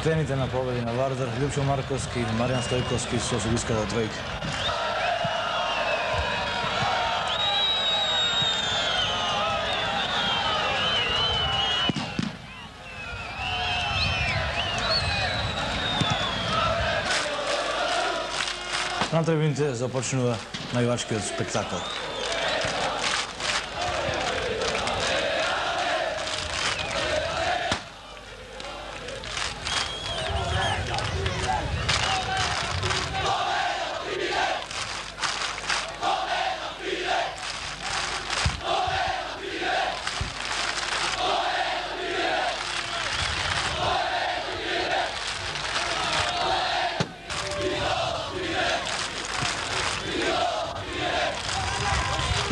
Kapteните na pobedi na Vardar, Ljubčo Markovski i Marijan Stojkovski su iskada dvojke. Na tribünite započnува најважкиот спектакл.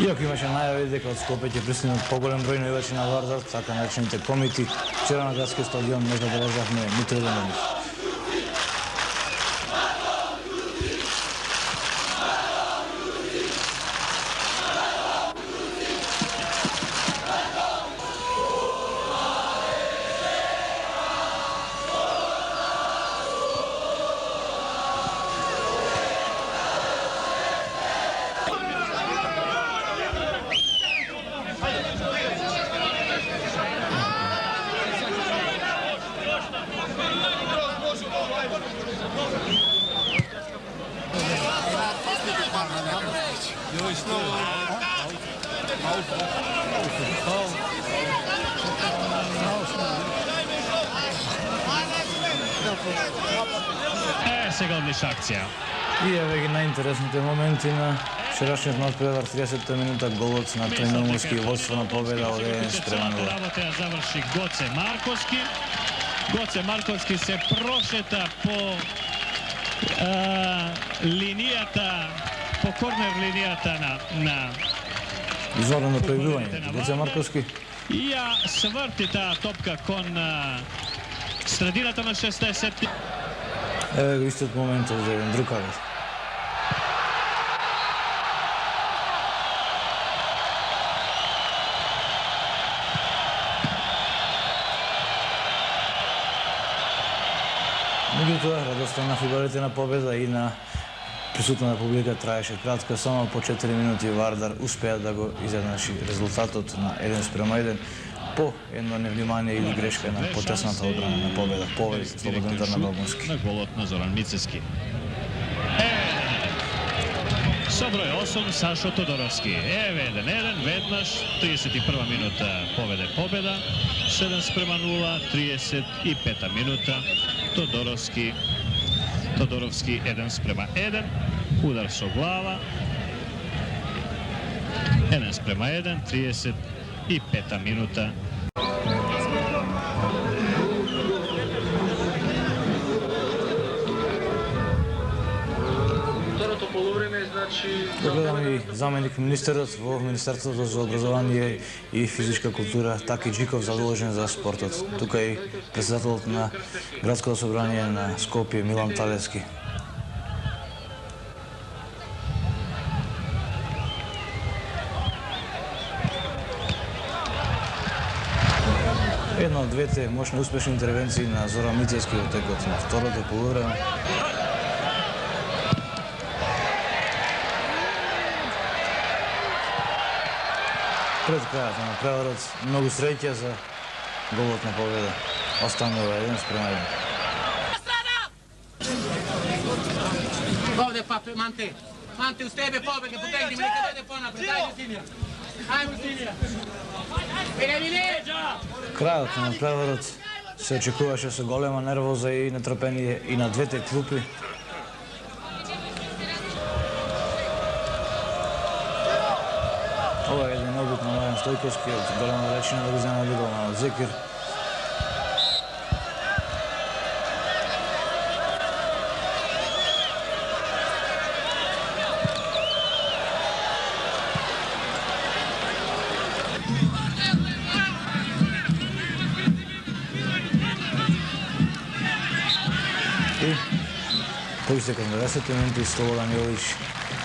Иако имаше најави дека од Скопје ќе пристигнат поголем број највачи на Вардар, така наречените комити, вчера на градскиот стадион не забележавме ниту еден од нив. Сега одлична акција. И еве ги најинтересните моменти на вчерашниот надпревар, 30-та минута, голот на Тројноморски, водство на победа од 1:0. Работа ја заврши Гоце Марковски. Гоце Марковски се прошета по линијата, по корнер линијата на Изорно проигрување. Гоце Марковски и ја сврти таа топка кон средината на 60. Еве го истиот момент за еден друг авет. Меѓутоа, радоста на фудбалерите на победа и на присутната публика траеше кратко, само по 4 минути Вардар успеа да го изеднаши резултатот на 1:1 по едно невнимание или грешка на потесната одбрана на победа. Повеќе слободен удар на Бабунски. На голот на Зоран Мицевски. Со број 8 Сашо Тодоровски. Еве 1:1, веднаш 31 минута победа. 7:0, 35 минута. Тодоровски 1:1. Удар со глава. 1:1, 35 минута. Да гледаме и заменик министерот во Министерството за образование и физичка култура Таки Джиков, задолжен за спортот. Тука и председателот на градското собрание на Скопје Милан Талевски. Една од двете мощни успешни интервенции на Зоран Мицевски во текот на второто полувреме. Пред крајот на преварот, многу среќа за голот на победа. Останува 1:1. Ovdje papi, Mante uz tebe pobege, potegni me, neka dojde ponapred, ajde Sinija. Ajmo Sinija. Крајот на преварот се очекуваше со голема нервоза и нетрпение и на двете клупи. Ова е еден обид на Маријан Стојковски од голема далечина да го земе гол на Зекир. И по истекот на 90 минути Слободан Јович,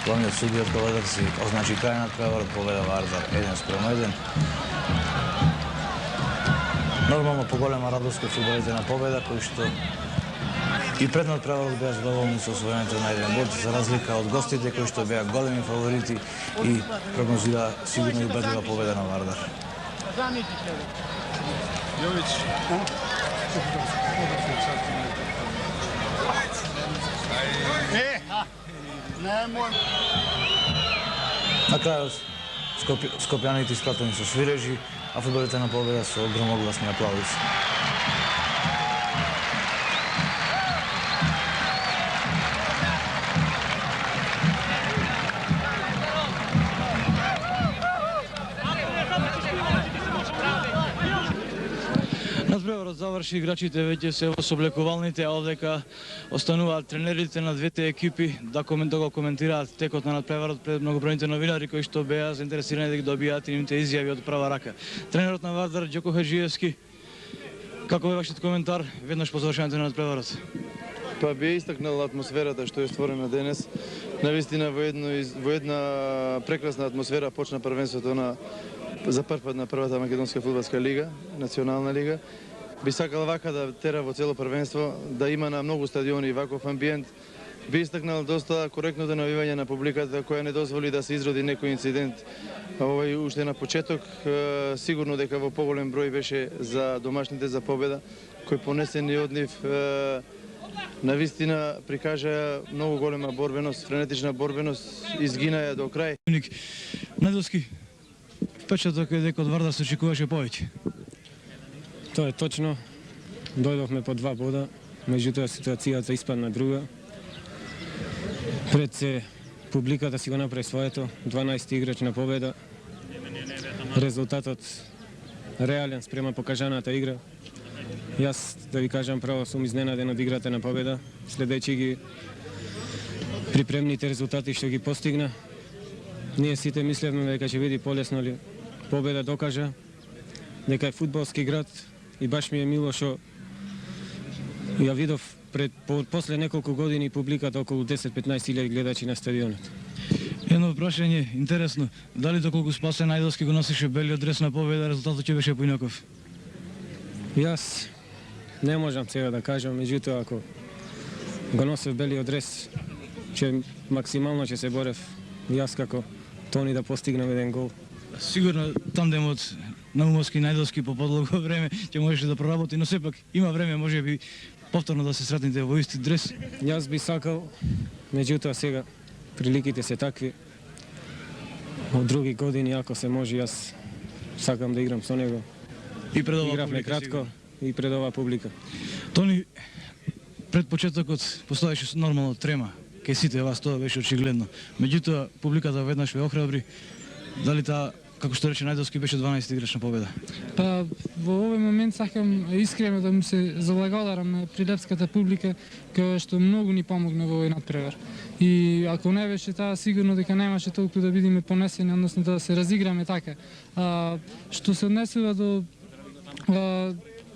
главниот судија од Коледар, си означи крај на преварот, победа Вардар 1:1. Нормално поголема радост кај фудбалите на победа, кои што и пред надпреварот беа задоволни со освојањето на еден бод, за разлика од гостите кои што беа големи фаворити и прогнозираа сигурно и убедлива победа на Вардар. На крајот скопјаните испратени со свирежи, а фудбалите на победа со громогласни аплаузи. Надпреварот заврши, играчите веќе се во соблекувалните, а овдека остануваат тренерите на двете екипи да го коментираат текот на надпреварот пред многобројните новинари кои што беа заинтересирани да ги добијат нивните изјави од права рака. Тренерот на Вардар Ѓоко Хаџиевски, како е вашиот коментар веднаш по завршувањето на надпреварот? Па би истакнал атмосферата што е створена денес. Навистина во една прекрасна атмосфера почна првенството за прв пат на првата македонска фудбалска лига, национална лига. Би сакал вака да тера во цело првенство, да има на многу стадиони ваков амбиент. Би истакнал доста коректното навивање на публиката која не дозволи да се изроди некој инцидент. Овој уште на почеток, сигурно дека во поголем број беше за домашните за победа, кој понесени од нив навистина прикажа многу голема борбеност, френетична борбеност, изгинаја до крај. Недолски, впечаток е дека од Вардар се очекуваше повеќе. Тоа е точно. Дојдовме по 2 бода, меѓутоа ситуацијата испадна друга. Пред се публиката си го направи своето, 12 играч на победа. Резултатот реален спрема покажаната игра. Јас, да ви кажам право, сум изненаден од играта на победа, следејќи ги припремните резултати што ги постигна. Ние сите мислевме дека ќе биде полесно ли победа, докажа дека е фудбалски град и баш ми е мило што ја видов после неколку години публиката околу 10-15 гледачи на стадионот. Едно прашање, интересно, дали доколку Спасе Најдовски го носише белиот дрес на победа, резултатот ќе беше поинаков? Јас не можам сега да кажам, меѓутоа ако го носев белиот дрес, максимално ќе се борев јас како Тони да постигнам еден гол. Сигурно тандемот Наумовски и Најдовски по подлого време ќе можеше да проработи, но сепак има време можеби повторно да се сретнете во исти дрес. Јас би сакал, меѓутоа сега приликите се такви. Од други години, ако се може, јас сакам да играм со него. И пред оваа игравме публика, кратко сигурно. и пред оваа публика. Тони, пред почетокот постоеше нормално трема. Кај сите вас тоа беше очигледно. Меѓутоа, публиката веднаш ве охрабри. Дали таа, како што рече Најдовски, беше 12 играч на победа? Па, во овој момент сакам искрено да му се заблагодарам на прилепската публика, која што многу ни помогна во овој надпревар. И ако не беше таа, сигурно дека немаше толку да бидеме понесени, односно да се разиграме така. Што се однесува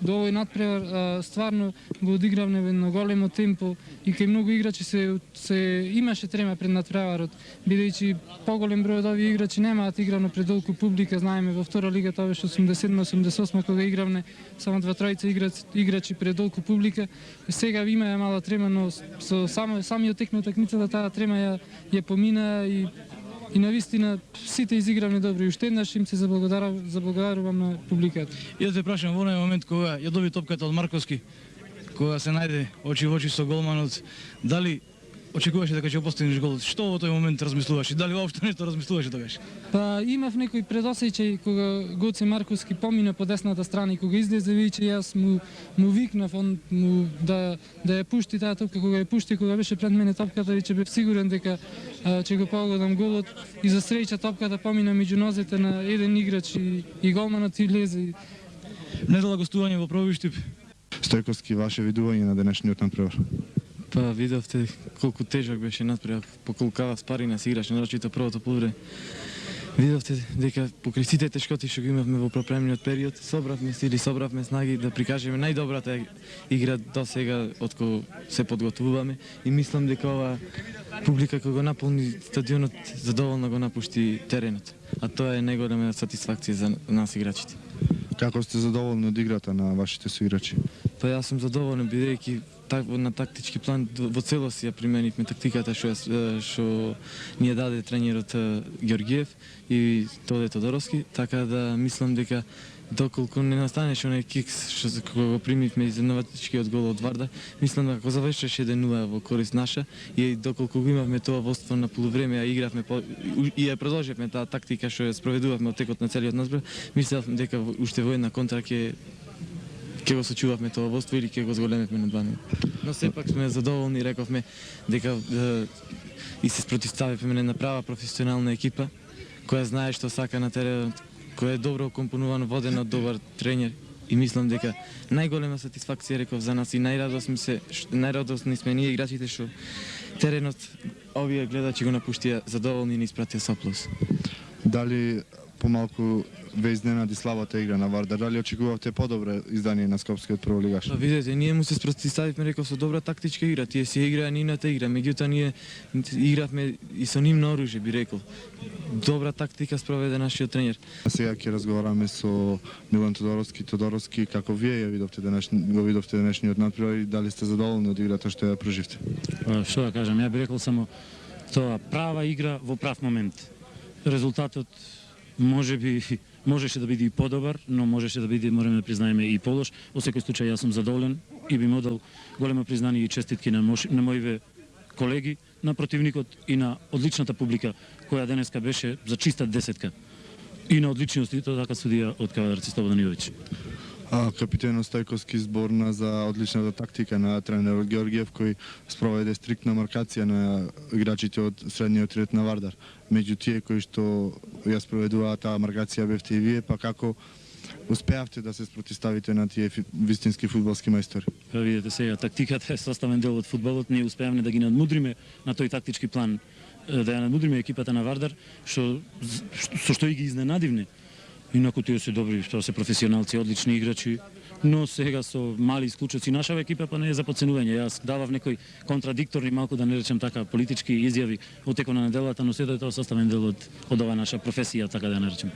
до овој надпревар, стварно го одигравме во едно големо темпо и кај многу играчи се имаше трема пред надпреварот, бидејќи поголем број од овие играчи немаат играно пред толку публика. Знаеме во втора лига тоа беше 87-88 кога игравме само 2-3 играчи пред толку публика. Сега има мала трема, но со самиот тек на утакмицата таа трема ја помина и навистина сите изигравме добро и уште еднаш им се заблагодарувам на публиката. И да те прашам, во оној момент кога ја доби топката од Марковски, кога се најде очи во очи со голманот, дали очекуваше дека ќе постигнеш гол? Што во тој момент размислуваше? Дали воопшто нешто размислуваше тогаш? Па имав некој предосеќај кога Гоце Марковски помина по десната страна и кога излезе веќе јас му викнав он да ја пушти таа топка. Кога ја пушти, кога беше пред мене топката, веќе бев сигурен дека ќе го погодам голот и за среќа топката помина меѓу нозете на еден играч и голманот и влезе. Недела гостување во Пробиштип. Стојковски, ваше видување на денешниот надпревар? Па видовте колку тежок беше надпревар, по колкава спарина се играше, нарочито првото полувреме. Видовте дека покрај сите тешкоти што ги имавме во пропремниот период, собравме снаги да прикажеме најдобрата игра до сега откако се подготвуваме и мислам дека ова публика кога го наполни стадионот задоволно го напушти теренот, а тоа е најголема сатисфакција за нас играчите. Како сте задоволни од играта на вашите соиграчи? Па јас сум задоволен бидејќи на тактички план во целост ја применивме тактиката што ни ја даде тренерот Ѓоргиев и Тоде Тодоровски, така да мислам дека доколку не настанеше оној кикс што го примивме изненадачкиот гол од Вардар, мислам дека ако завршеше 1-0 во корист наша и доколку го имавме тоа водство на полувреме, а игравме и ја продолживме таа тактика што ја спроведувавме од текот на целиот надпревар, мислев дека уште во една контра ќе го сочувавме тоа водство или ќе го зголемевме на 2-0. Но сепак сме задоволни, рековме дека и се спротивставивме на една права професионална екипа која знае што сака на теренот, која е добро компонувано, водена од добар тренер и мислам дека најголема сатисфакција реков за нас и најрадосни сме ние играчите што теренот овие гледачи го напуштија задоволни и ни испратија со аплауз. Дали помалку ве изненади слабата игра на Вардар? Дали очекувавте подобро издание на скопскиот прволигаш? Па видете, ние му се спротивставивме, реков, со добра тактичка игра. Тие си играа нивната игра, меѓутоа ние игравме и со нивно оружје, би рекол. Добра тактика спроведе нашиот тренер. А сега ќе разговараме со Милан Тодоровски. Тодоровски, како вие го видовте денешниот надпревар и дали сте задоволни од играта што ја проживте? Што да кажам, ја би рекол само тоа права игра во прав момент. Резултатот можеше да биде и подобар, но можеше да биде, мораме да признаеме, и полош. Во секој случај јас сум задоволен и би му дал големо признание и честитки на моите колеги, на противникот и на одличната публика која денеска беше за чиста десетка. И на одличниот исто така судија од Кавадарци Слободан Јович. Капитенот Стојковски зборна за одличната тактика на тренерот Ѓоргиев кој спроведе стриктна маркација на играчите од средниот ред на Вардар. Меѓу тие кои што ја спроведуваа таа маркација бевте и вие, па како успеавте да се спротивставите на тие вистински фудбалски мајстори? Видете сега, тактиката е составен дел од фудбалот, ние успеавме да ги надмудриме на тој тактички план, да ја надмудриме екипата на Вардар, со што и ги изненадивне. Инаку тие се добри, тоа се професионалци, одлични играчи, но сега со мали исклучоци нашава екипа па не е за подценување. Јас давав некои контрадикторни, малку да не речем така, политички изјави од текот на неделата, но се тоа е составен дел од оваа наша професија, така да ја наречем.